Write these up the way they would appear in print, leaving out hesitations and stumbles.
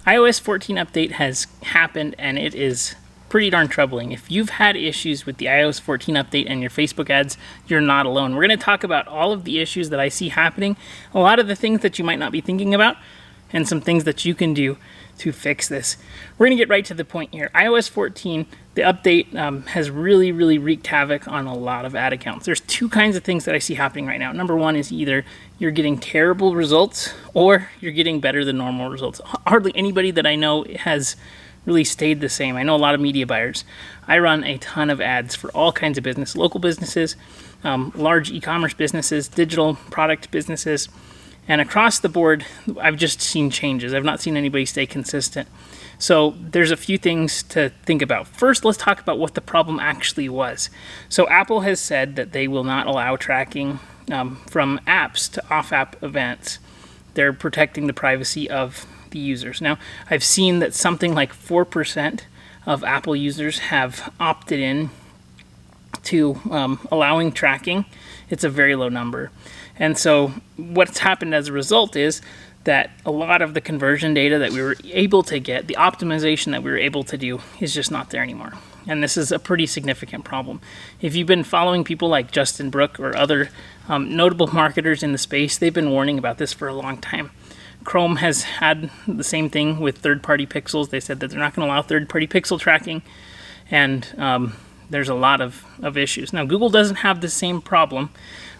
iOS 14 update has happened, and it is pretty darn troubling. If you've had issues with the iOS 14 update and your Facebook ads, you're not alone. We're going to talk about all of the issues that I see happening, a lot of the things that you might not be thinking about, and some things that you can do to fix this. We're going to get right to the point here. iOS 14, the update has really wreaked havoc on a lot of ad accounts. There's two kinds of things that I see happening right now. Number one is either you're getting terrible results or you're getting better than normal results. Hardly anybody that I know has really stayed the same. I know a lot of media buyers. I run a ton of ads for all kinds of business, local businesses, large e-commerce businesses, digital product businesses, and across the board, I've just seen changes. I've not seen anybody stay consistent. So there's a few things to think about. First, let's talk about what the problem actually was. So Apple has said that they will not allow tracking from apps to off-app events. They're protecting the privacy of the users. Now, I've seen that something like 4% of Apple users have opted in to allowing tracking. It's a very low number. And so what's happened as a result is that a lot of the conversion data that we were able to get, the optimization that we were able to do, is just not there anymore. And this is a pretty significant problem. If you've been following people like Justin Brook or other notable marketers in the space, they've been warning about this for a long time. Chrome has had the same thing with third-party pixels. They said that they're not going to allow third-party pixel tracking, and there's a lot of issues. Now, Google doesn't have the same problem,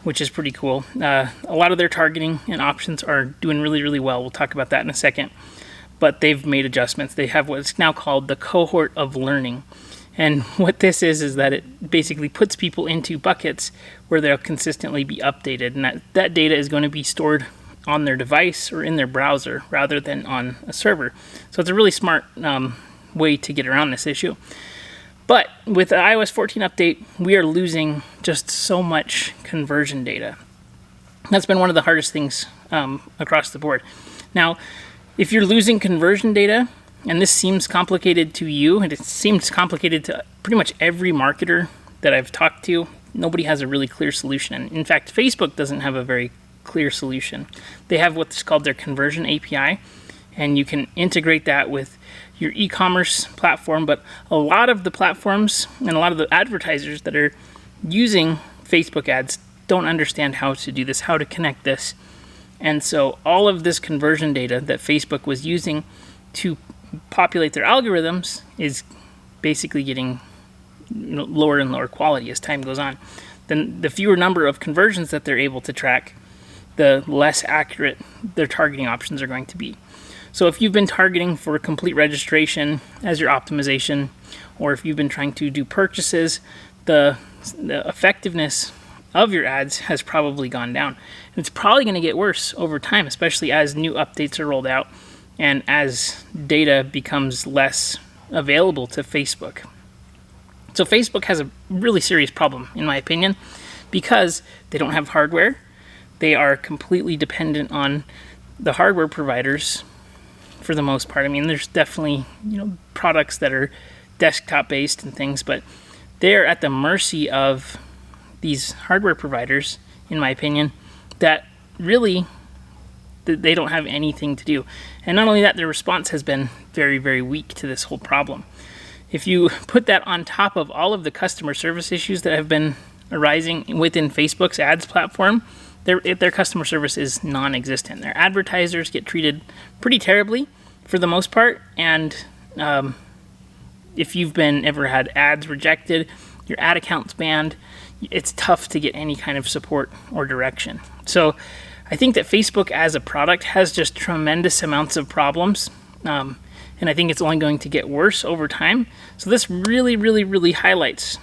which is pretty cool. A lot of their targeting and options are doing really well. We'll talk about that in a second. But they've made adjustments. They have what's now called the cohort of learning. And what this is that it basically puts people into buckets where they'll consistently be updated. And that data is going to be stored on their device or in their browser rather than on a server. So it's a really smart way to get around this issue. But with the iOS 14 update, we are losing just so much conversion data. That's been one of the hardest things across the board. Now, if you're losing conversion data, and this seems complicated to you, and it seems complicated to pretty much every marketer that I've talked to, nobody has a really clear solution. And in fact, Facebook doesn't have a very clear solution. They have what's called their conversion API, and you can integrate that with your e-commerce platform, but a lot of the platforms and a lot of the advertisers that are using Facebook ads don't understand how to do this, how to connect this. And so all of this conversion data that Facebook was using to populate their algorithms is basically getting lower and lower quality as time goes on. Then the fewer number of conversions that they're able to track, the less accurate their targeting options are going to be. So if you've been targeting for complete registration as your optimization, or if you've been trying to do purchases, the effectiveness of your ads has probably gone down. And it's probably going to get worse over time, especially as new updates are rolled out and as data becomes less available to Facebook. So Facebook has a really serious problem, in my opinion, because they don't have hardware. They are completely dependent on the hardware providers for the most part. I mean, there's definitely, products that are desktop based and things, but they're at the mercy of these hardware providers, in my opinion, that really they don't have anything to do. And not only that, their response has been very weak to this whole problem. If you put that on top of all of the customer service issues that have been arising within Facebook's ads platform, their customer service is non-existent. Their advertisers get treated pretty terribly for the most part, and if you've ever had ads rejected, your ad account's banned, it's tough to get any kind of support or direction. So I think that Facebook as a product has just tremendous amounts of problems, and I think it's only going to get worse over time. So this really highlights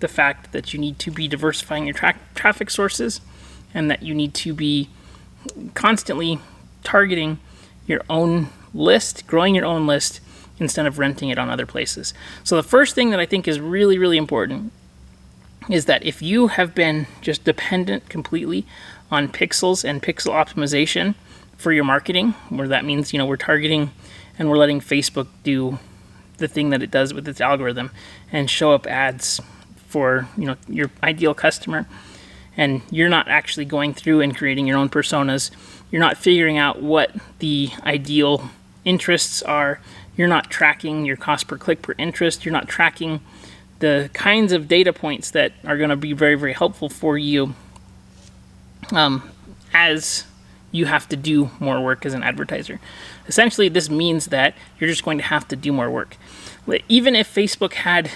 the fact that you need to be diversifying your traffic sources, and that you need to be constantly targeting your own list, growing your own list, instead of renting it on other places. So the first thing that I think is really important is that if you have been just dependent completely on pixels and pixel optimization for your marketing, where that means, we're targeting and we're letting Facebook do the thing that it does with its algorithm and show up ads for, your ideal customer, and you're not actually going through and creating your own personas, you're not figuring out what the ideal interests are. You're not tracking your cost per click per interest. You're not tracking the kinds of data points that are going to be very, very helpful for you as you have to do more work as an advertiser. Essentially, this means that you're just going to have to do more work. Even if Facebook had,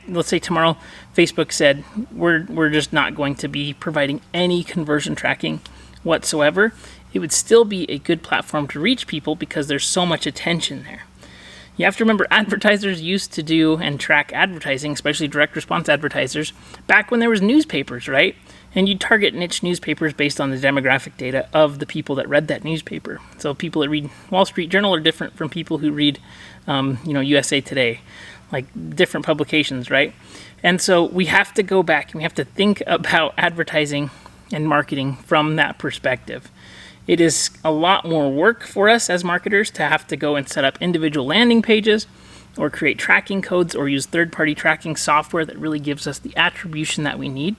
let's say tomorrow, Facebook said, we're just not going to be providing any conversion tracking whatsoever, it would still be a good platform to reach people because there's so much attention there. You have to remember, advertisers used to do and track advertising, especially direct response advertisers, back when there was newspapers, right? And you target niche newspapers based on the demographic data of the people that read that newspaper. So people that read Wall Street Journal are different from people who read, USA Today, like different publications, right? And so we have to go back and we have to think about advertising and marketing from that perspective. It is a lot more work for us as marketers to have to go and set up individual landing pages or create tracking codes or use third-party tracking software that really gives us the attribution that we need.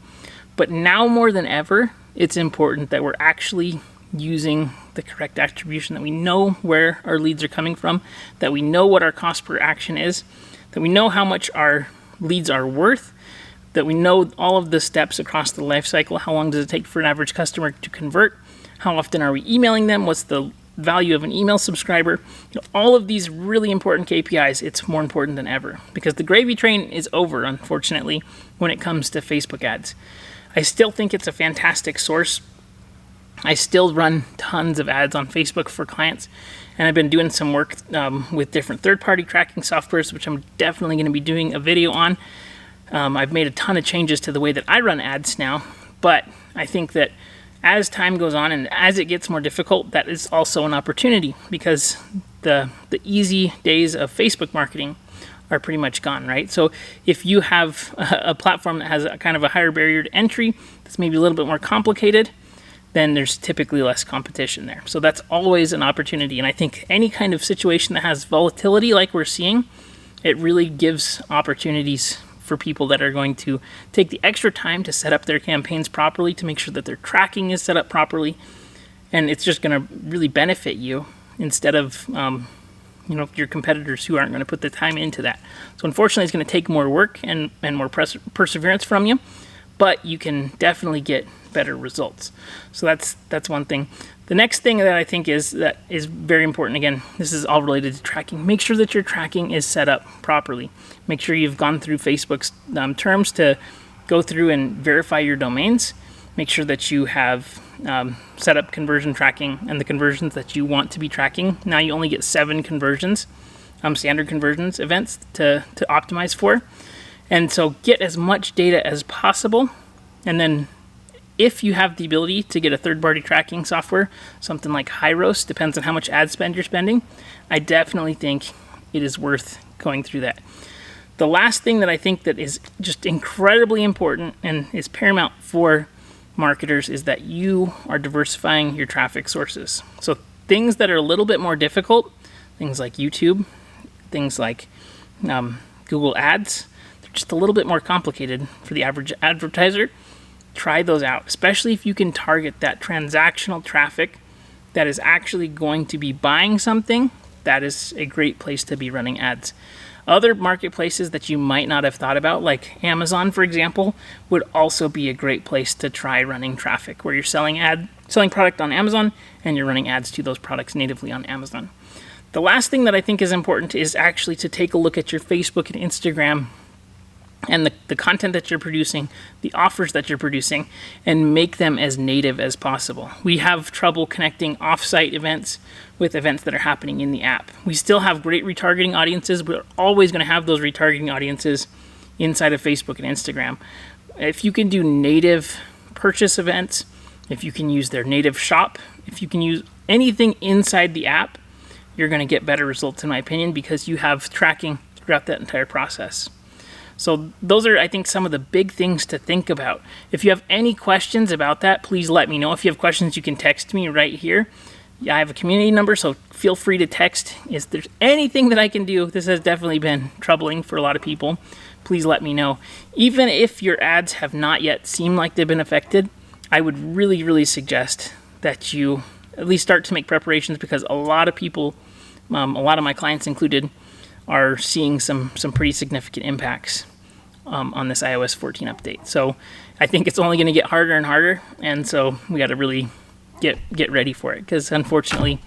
But now more than ever, it's important that we're actually using the correct attribution, that we know where our leads are coming from, that we know what our cost per action is, that we know how much our leads are worth, that we know all of the steps across the life cycle. How long does it take for an average customer to convert? How often are we emailing them? What's the value of an email subscriber? All of these really important KPIs, it's more important than ever because the gravy train is over, unfortunately, when it comes to Facebook ads. I still think it's a fantastic source. I still run tons of ads on Facebook for clients, and I've been doing some work with different third-party tracking softwares, which I'm definitely going to be doing a video on. I've made a ton of changes to the way that I run ads now, but I think that as time goes on and as it gets more difficult, that is also an opportunity because the easy days of Facebook marketing are pretty much gone, right? So if you have a platform that has a kind of a higher barrier to entry, that's maybe a little bit more complicated, then there's typically less competition there. So that's always an opportunity. And I think any kind of situation that has volatility like we're seeing, it really gives opportunities for people that are going to take the extra time to set up their campaigns properly, to make sure that their tracking is set up properly, and it's just going to really benefit you instead of your competitors who aren't going to put the time into that. So unfortunately, it's going to take more work and more perseverance from you, but you can definitely get better results. So that's one thing. The next thing that I think is very important, again, this is all related to tracking. Make sure that your tracking is set up properly. Make sure you've gone through Facebook's terms to go through and verify your domains. Make sure that you have set up conversion tracking and the conversions that you want to be tracking. Now you only get 7 conversions, standard conversions events to optimize for. And so get as much data as possible, and then if you have the ability to get a third-party tracking software, something like Hyros, depends on how much ad spend you're spending, I definitely think it is worth going through that. The last thing that I think that is just incredibly important and is paramount for marketers is that you are diversifying your traffic sources. So things that are a little bit more difficult, things like YouTube, things like Google Ads, they're just a little bit more complicated for the average advertiser. Try those out, especially if you can target that transactional traffic that is actually going to be buying something. That is a great place to be running ads. Other marketplaces that you might not have thought about, like Amazon, for example, would also be a great place to try running traffic, where you're selling product on Amazon and you're running ads to those products natively on Amazon. The last thing that I think is important is actually to take a look at your Facebook and Instagram and the content that you're producing, the offers that you're producing, and make them as native as possible. We have trouble connecting off-site events with events that are happening in the app. We still have great retargeting audiences. We're always going to have those retargeting audiences inside of Facebook and Instagram. If you can do native purchase events, if you can use their native shop, if you can use anything inside the app, you're going to get better results, in my opinion, because you have tracking throughout that entire process. So those are, I think, some of the big things to think about. If you have any questions about that, please let me know. If you have questions, you can text me right here. I have a community number, so feel free to text. If there's anything that I can do, this has definitely been troubling for a lot of people, please let me know. Even if your ads have not yet seemed like they've been affected, I would really, really suggest that you at least start to make preparations, because a lot of people, a lot of my clients included, are seeing some pretty significant impacts on this iOS 14 update. So I think it's only going to get harder and harder, and so we got to really get ready for it, because unfortunately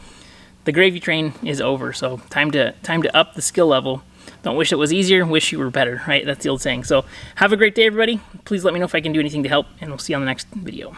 the gravy train is over. So time to up the skill level. Don't wish it was easier, wish you were better, right? That's the old saying. So have a great day, everybody. Please let me know if I can do anything to help, and we'll see you on the next video.